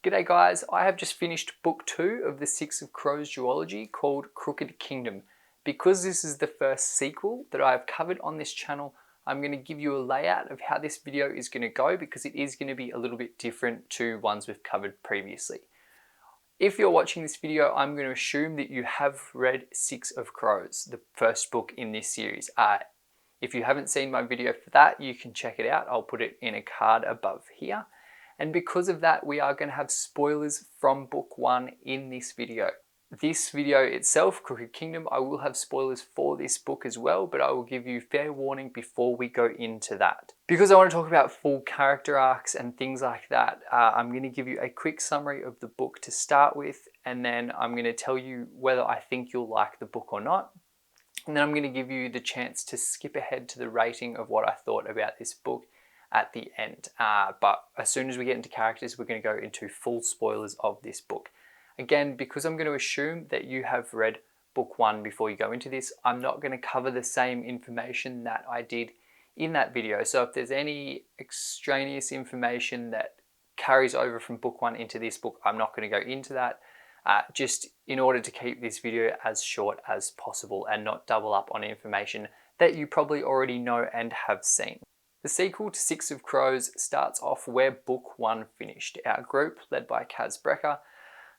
G'day guys, I have just finished book 2 of the Six of Crows duology called Crooked Kingdom. Because this is the first sequel that I have covered on this channel, I'm going to give you a layout of how this video is going to go because it is going to be a little bit different to ones we've covered previously. If you're watching this video, I'm going to assume that you have read Six of Crows, the first book in this series. If you haven't seen my video for that, you can check it out. I'll put it in a card above here. And because of that, we are going to have spoilers from book 1 in this video. This video itself, Crooked Kingdom, I will have spoilers for this book as well, but I will give you fair warning before we go into that. Because I want to talk about full character arcs and things like that, I'm going to give you a quick summary of the book to start with, and then I'm going to tell you whether I think you'll like the book or not. And then I'm going to give you the chance to skip ahead to the rating of what I thought about this book at the end. But as soon as we get into characters, we're going to go into full spoilers of this book. Again, because I'm going to assume that you have read book 1 before you go into this, I'm not going to cover the same information that I did in that video. So if there's any extraneous information that carries over from book 1 into this book, I'm not going to go into that. Just in order to keep this video as short as possible and not double up on information that you probably already know and have seen. The sequel to Six of Crows starts off where book 1 finished. Our group, led by Kaz Brekker,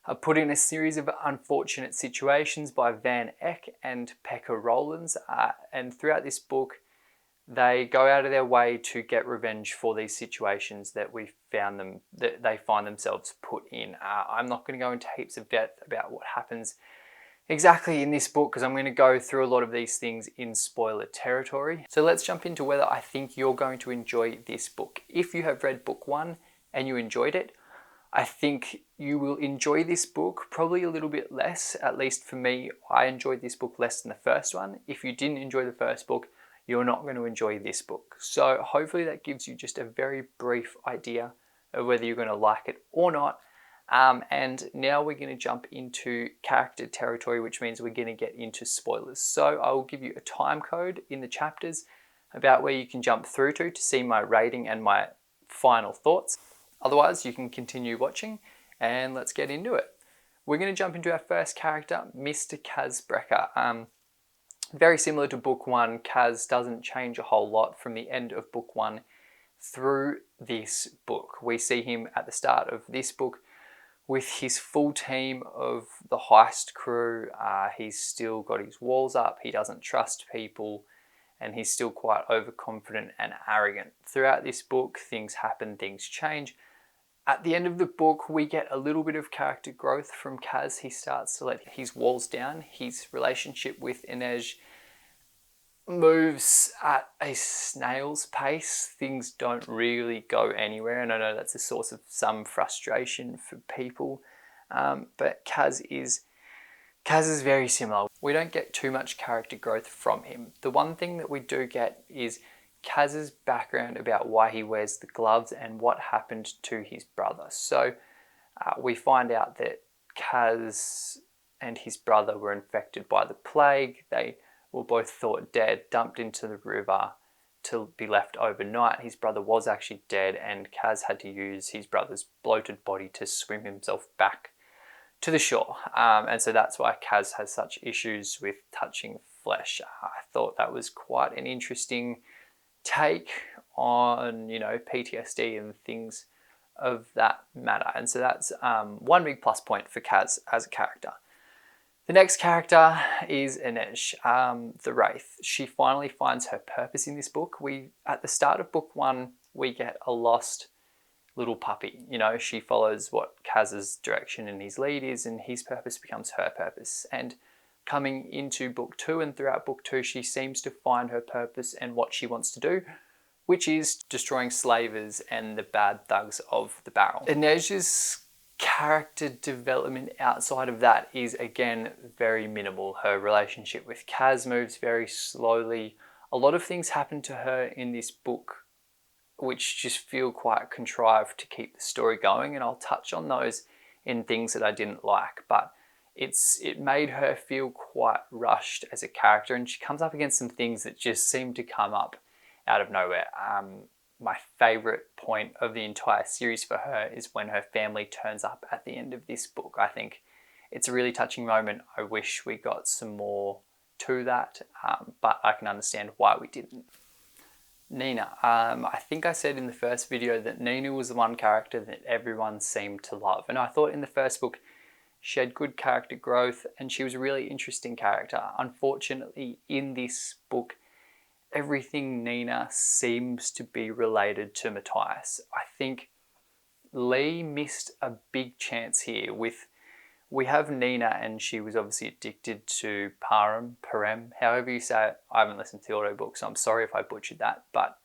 are put in a series of unfortunate situations by Van Eck and Pekka Rollins, and throughout this book they go out of their way to get revenge for these situations that they find themselves put in. I'm not going to go into heaps of depth about what happens exactly in this book because I'm going to go through a lot of these things in spoiler territory. So let's jump into whether I think you're going to enjoy this book. If you have read book 1 and you enjoyed it, I think you will enjoy this book probably a little bit less. At least for me, I enjoyed this book less than the first one. If you didn't enjoy the first book, you're not going to enjoy this book. So hopefully that gives you just a very brief idea of whether you're going to like it or not. And now we're going to jump into character territory, which means we're going to get into spoilers. So I will give you a time code in the chapters about where you can jump through to see my rating and my final thoughts. Otherwise, you can continue watching and let's get into it. We're going to jump into our first character, Mr. Kaz Brekker. Very similar to book 1, Kaz doesn't change a whole lot from the end of book 1 through this book. We see him at the start of this book with his full team of the heist crew. He's still got his walls up, he doesn't trust people, and he's still quite overconfident and arrogant. Throughout this book, things happen, things change. At the end of the book, we get a little bit of character growth from Kaz. He starts to let his walls down. His relationship with Inej moves at a snail's pace. Things don't really go anywhere, and I know that's a source of some frustration for people. But Kaz is very similar. We don't get too much character growth from him. The one thing that we do get is Kaz's background about why he wears the gloves and what happened to his brother. So we find out that Kaz and his brother were infected by the plague. They were both thought dead, dumped into the river to be left overnight. His brother was actually dead, and Kaz had to use his brother's bloated body to swim himself back to the shore. And so that's why Kaz has such issues with touching flesh. I thought that was quite an interesting take on, PTSD and things of that matter. And so that's one big plus point for Kaz as a character. The next character is Inej, the Wraith. She finally finds her purpose in this book. At the start of book 1, we get a lost little puppy. She follows what Kaz's direction and his lead is, and his purpose becomes her purpose. And coming into book 2 and throughout book 2, she seems to find her purpose and what she wants to do, which is destroying slavers and the bad thugs of the barrel. Inej's character development outside of that is again very minimal. Her relationship with Kaz moves very slowly. A lot of things happen to her in this book which just feel quite contrived to keep the story going, and I'll touch on those in things that I didn't like, but it made her feel quite rushed as a character, and she comes up against some things that just seem to come up out of nowhere. my favorite point of the entire series for her is when her family turns up at the end of this book. I think it's a really touching moment. I wish we got some more to that, but I can understand why we didn't. Nina. I think I said in the first video that Nina was the one character that everyone seemed to love. And I thought in the first book, she had good character growth and she was a really interesting character. Unfortunately, in this book, everything Nina seems to be related to Matthias. I think Lee missed a big chance here with, we have Nina and she was obviously addicted to Parem, however you say it. I haven't listened to the audiobook, so I'm sorry if I butchered that, but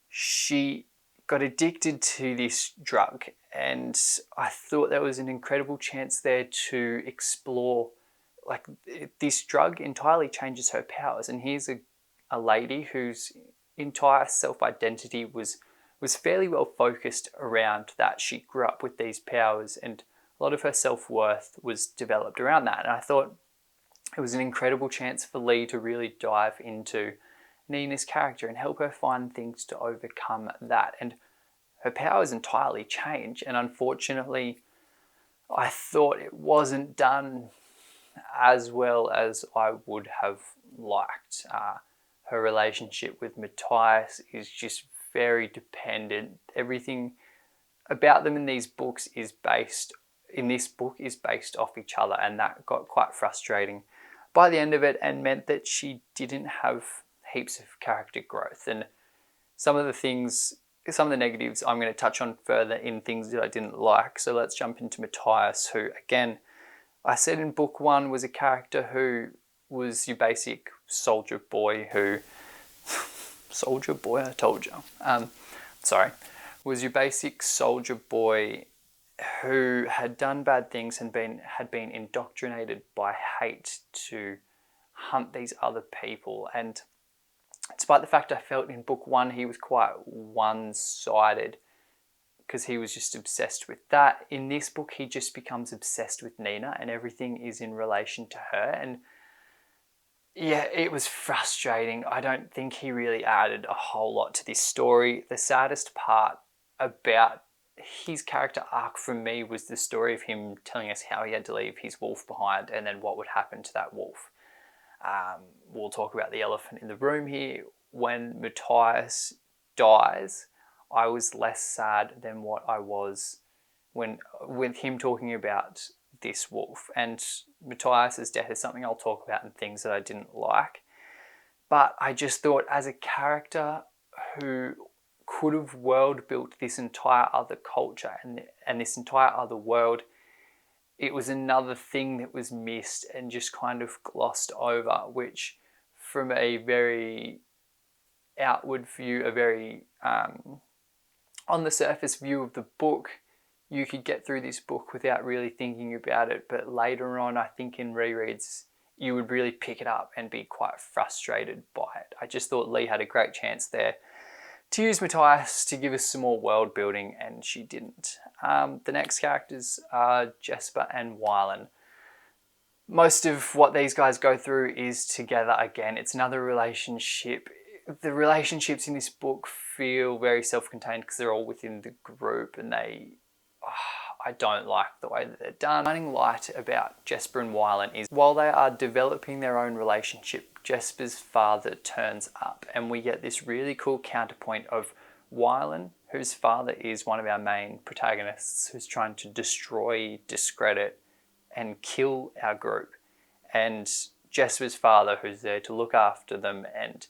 she got addicted to this drug and I thought there was an incredible chance there to explore, like, this drug entirely changes her powers, and here's a lady whose entire self-identity was fairly well focused around that. She grew up with these powers and a lot of her self-worth was developed around that. And I thought it was an incredible chance for Lee to really dive into Nina's character and help her find things to overcome that. And her powers entirely change. And unfortunately, I thought it wasn't done as well as I would have liked. Her relationship with Matthias is just very dependent. Everything about them in these books is based off each other, and that got quite frustrating by the end of it and meant that she didn't have heaps of character growth. And some of the negatives I'm going to touch on further in things that I didn't like. So let's jump into Matthias, who, again, I said in book one was a character who was your basic soldier boy who soldier boy, I told you. Was your basic soldier boy who had done bad things and had been indoctrinated by hate to hunt these other people. And despite the fact I felt in book one he was quite one-sided because he was just obsessed with that, in this book he just becomes obsessed with Nina and everything is in relation to her. And yeah, it was frustrating. I don't think he really added a whole lot to this story. The saddest part about his character arc for me was the story of him telling us how he had to leave his wolf behind and then what would happen to that wolf. We'll talk about the elephant in the room here. When Matthias dies, I was less sad than what I was with him talking about this wolf. And Matthias's death is something I'll talk about in things that I didn't like. But I just thought, as a character who could have world built this entire other culture and this entire other world, it was another thing that was missed and just kind of glossed over, which from a very outward view, a very on the surface view of the book, you could get through this book without really thinking about it, but later on, I think in rereads, you would really pick it up and be quite frustrated by it. I just thought Lee had a great chance there to use Matthias to give us some more world building, and she didn't. The next characters are Jesper and Wylan. Most of what these guys go through is together again. It's another relationship. The relationships in this book feel very self-contained because they're all within the group, and I don't like the way that they're done. Shining light about Jesper and Wylan is while they are developing their own relationship, Jesper's father turns up and we get this really cool counterpoint of Wylan, whose father is one of our main protagonists, who's trying to destroy, discredit, and kill our group. And Jesper's father, who's there to look after them, and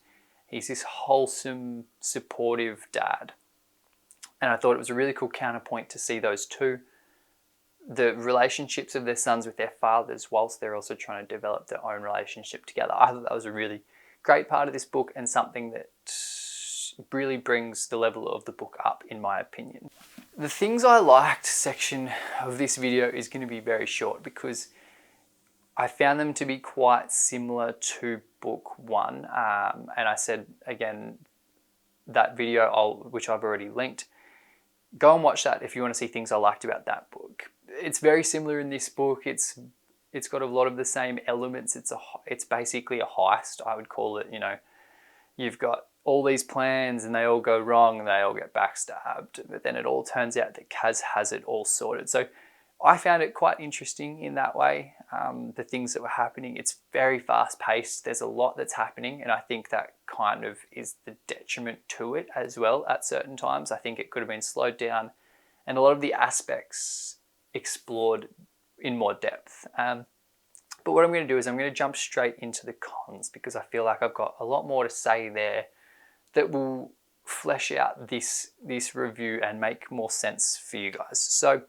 he's this wholesome, supportive dad. And I thought it was a really cool counterpoint to see those two, the relationships of their sons with their fathers, whilst they're also trying to develop their own relationship together. I thought that was a really great part of this book and something that really brings the level of the book up, in my opinion. The things I liked section of this video is going to be very short because I found them to be quite similar to book one. And I said, again, that video, which I've already linked, go and watch that if you want to see things I liked about that book. It's very similar in this book. It's got a lot of the same elements. It's basically a heist, I would call it. You know, you've got all these plans and they all go wrong and they all get backstabbed, but then it all turns out that Kaz has it all sorted. So I found it quite interesting in that way, the things that were happening. It's very fast paced. There's a lot that's happening, and I think that kind of is the detriment to it as well at certain times. I think it could have been slowed down and a lot of the aspects explored in more depth. But what I'm going to do is I'm going to jump straight into the cons, because I feel like I've got a lot more to say there that will flesh out this review and make more sense for you guys. So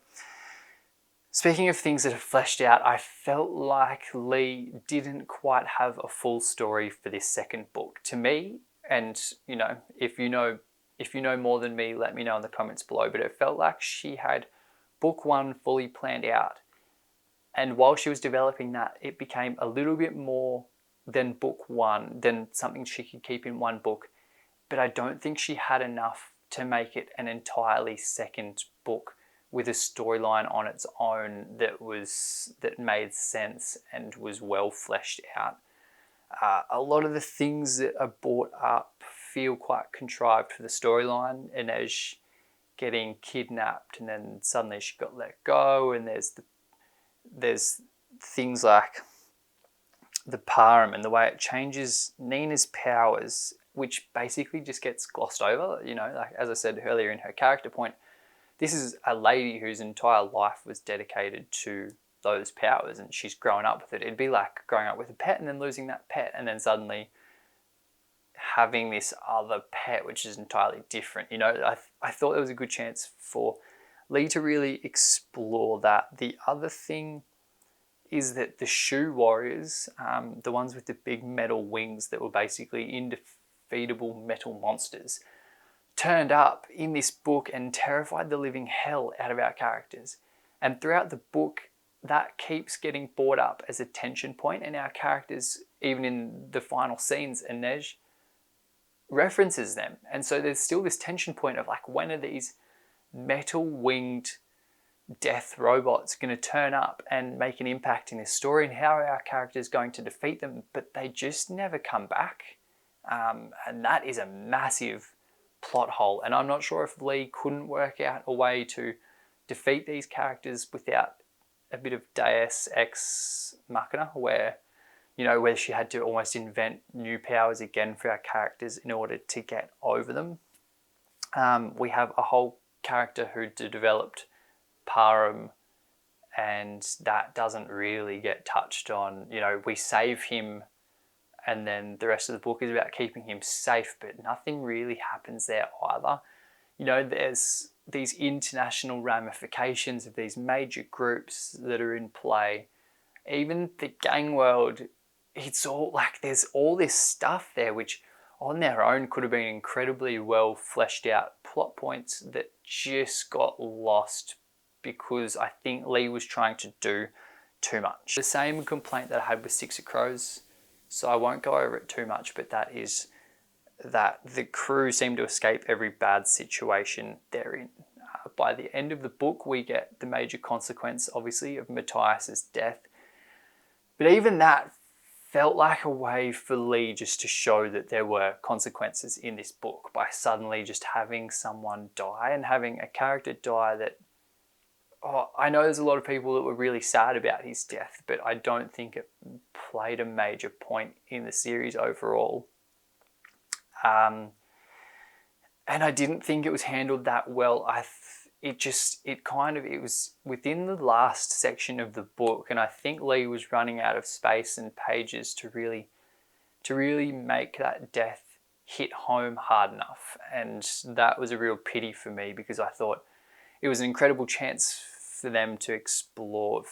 speaking of things that are fleshed out, I felt like Lee didn't quite have a full story for this second book. To me, and if you know more than me, let me know in the comments below, but it felt like she had book one fully planned out. And while she was developing that, it became a little bit more than book one, than something she could keep in one book. But I don't think she had enough to make it an entirely second book with a storyline on its own that made sense and was well fleshed out. A lot of the things that are brought up feel quite contrived for the storyline. Inej getting kidnapped and then suddenly she got let go, and there's things like the Parham and the way it changes Nina's powers, which basically just gets glossed over. Like as I said earlier in her character point, this is a lady whose entire life was dedicated to those powers and she's grown up with it. It'd be like growing up with a pet and then losing that pet and then suddenly having this other pet which is entirely different. I thought there was a good chance for Lee to really explore that. The other thing is that the shoe warriors, the ones with the big metal wings that were basically indefeatable metal monsters, turned up in this book and terrified the living hell out of our characters. And throughout the book, that keeps getting brought up as a tension point, and our characters, even in the final scenes, Inej references them. And so there's still this tension point of like, when are these metal winged death robots going to turn up and make an impact in this story, and how are our characters going to defeat them? But they just never come back. And that is a massive plot hole, and I'm not sure if Lee couldn't work out a way to defeat these characters without a bit of deus ex machina, where she had to almost invent new powers again for our characters in order to get over them. We have a whole character who developed Parham, and that doesn't really get touched on. We save him, and then the rest of the book is about keeping him safe, but nothing really happens there either. There's these international ramifications of these major groups that are in play. Even the gang world, it's all like there's all this stuff there which on their own could have been incredibly well fleshed out plot points that just got lost because I think Lee was trying to do too much. The same complaint that I had with Six of Crows, so I won't go over it too much, but that is that the crew seem to escape every bad situation they're in. By the end of the book, we get the major consequence, obviously, of Matthias's death. But even that felt like a way for Lee just to show that there were consequences in this book by suddenly just having someone die and having a character die that, I know there's a lot of people that were really sad about his death, but I don't think it played a major point in the series overall. And I didn't think it was handled that well. It was within the last section of the book, and I think Lee was running out of space and pages to really make that death hit home hard enough. And that was a real pity for me, because I thought it was an incredible chance for them to explore.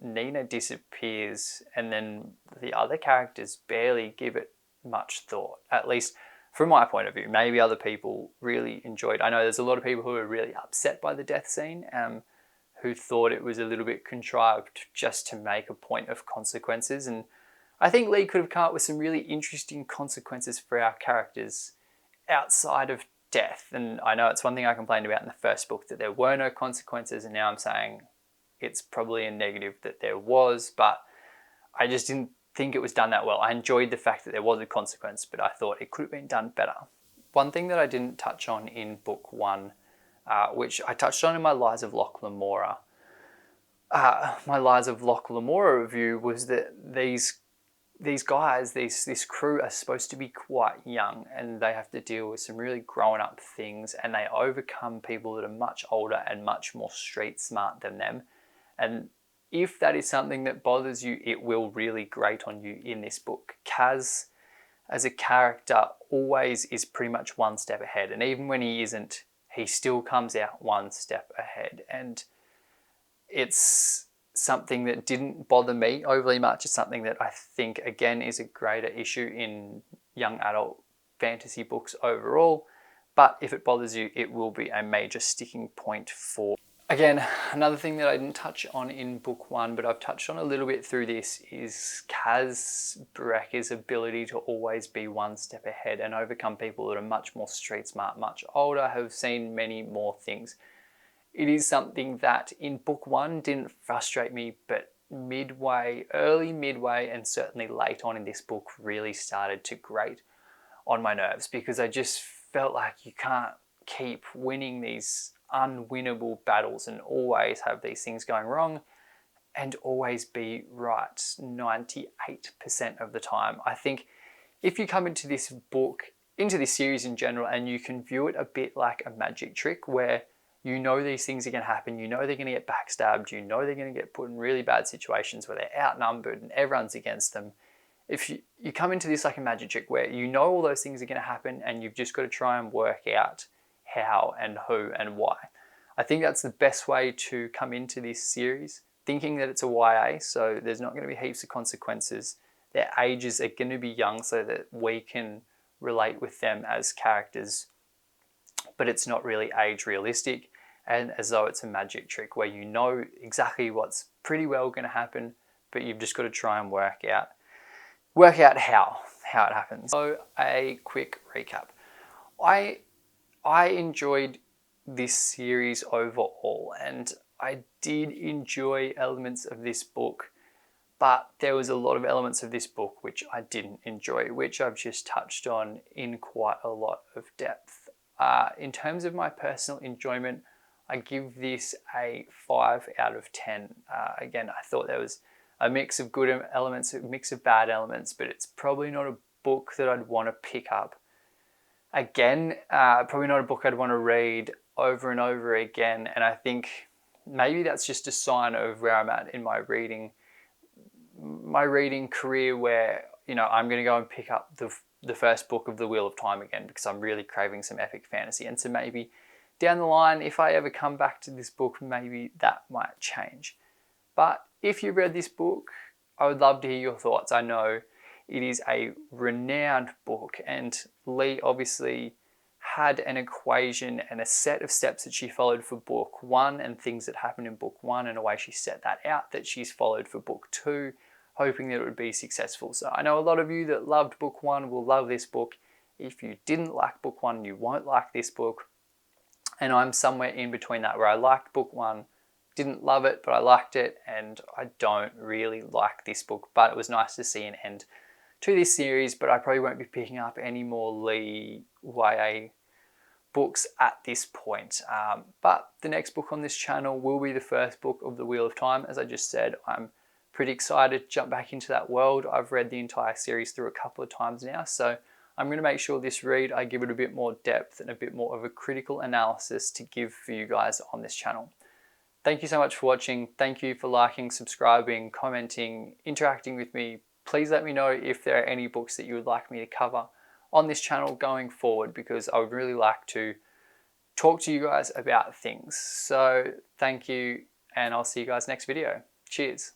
Nina disappears and then the other characters barely give it much thought, at least from my point of view. Maybe other people really enjoyed. I know there's a lot of people who are really upset by the death scene, who thought it was a little bit contrived just to make a point of consequences. And I think Lee could have come up with some really interesting consequences for our characters outside of death. And I know it's one thing I complained about in the first book, that there were no consequences, and now I'm saying it's probably a negative that there was, but I just didn't think it was done that well. I enjoyed the fact that there was a consequence, but I thought it could have been done better. One thing that I didn't touch on in book one, which I touched on in my Lies of Loch Lamora, my Lies of Loch Lamora review, was that these guys, this crew are supposed to be quite young, and they have to deal with some really grown up things, and they overcome people that are much older and much more street smart than them. And if that is something that bothers you, it will really grate on you in this book. Kaz, as a character, always is pretty much one step ahead, and even when he isn't, he still comes out one step ahead. And it's something that didn't bother me overly much. It's something that I think, again, is a greater issue in young adult fantasy books overall. But if it bothers you, it will be a major sticking point for. Again, another thing that I didn't touch on in book one, but I've touched on a little bit through this, is Kaz Brekker's ability to always be one step ahead and overcome people that are much more street smart, much older, have seen many more things. It is something that in book one didn't frustrate me, but early midway, and certainly late on in this book really started to grate on my nerves, because I just felt like you can't keep winning these unwinnable battles and always have these things going wrong and always be right 98% of the time. I think if you come into this book, into this series in general, and you can view it a bit like a magic trick where you know these things are going to happen, you know they're going to get backstabbed, you know they're going to get put in really bad situations where they're outnumbered and everyone's against them. If you come into this like a magic trick where you know all those things are going to happen and you've just got to try and work out how and who and why. I think that's the best way to come into this series, thinking that it's a YA, so there's not going to be heaps of consequences. Their ages are going to be young so that we can relate with them as characters, but it's not really age realistic, and as though it's a magic trick where you know exactly what's pretty well going to happen, but you've just got to try and work out how it happens. So a quick recap. I enjoyed this series overall, and I did enjoy elements of this book, but there was a lot of elements of this book which I didn't enjoy, which I've just touched on in quite a lot of depth. In terms of my personal enjoyment, I give this a 5 out of 10. Again, I thought there was a mix of good elements, a mix of bad elements, but it's probably not a book that I'd want to pick up again. Probably not a book I'd want to read over and over again. And I think maybe that's just a sign of where I'm at in my reading career, where, you know, I'm going to go and pick up the first book of The Wheel of Time again because I'm really craving some epic fantasy. And so maybe down the line, if I ever come back to this book, maybe that might change. But if you read this book, I would love to hear your thoughts. I know it is a renowned book, and Lee obviously had an equation and a set of steps that she followed for book one and things that happened in book one and a way she set that out that she's followed for book two, hoping that it would be successful. So I know a lot of you that loved book one will love this book. If you didn't like book one, you won't like this book. And I'm somewhere in between that, where I liked book one, didn't love it, but I liked it, and I don't really like this book. But it was nice to see an end to this series, but I probably won't be picking up any more Lee YA books at this point. But the next book on this channel will be the first book of The Wheel of Time. As I just said, I'm pretty excited to jump back into that world. I've read the entire series through a couple of times now, so I'm going to make sure this read, I give it a bit more depth and a bit more of a critical analysis to give for you guys on this channel. Thank you so much for watching. Thank you for liking, subscribing, commenting, interacting with me. Please let me know if there are any books that you would like me to cover on this channel going forward, because I would really like to talk to you guys about things. So thank you, and I'll see you guys next video. Cheers.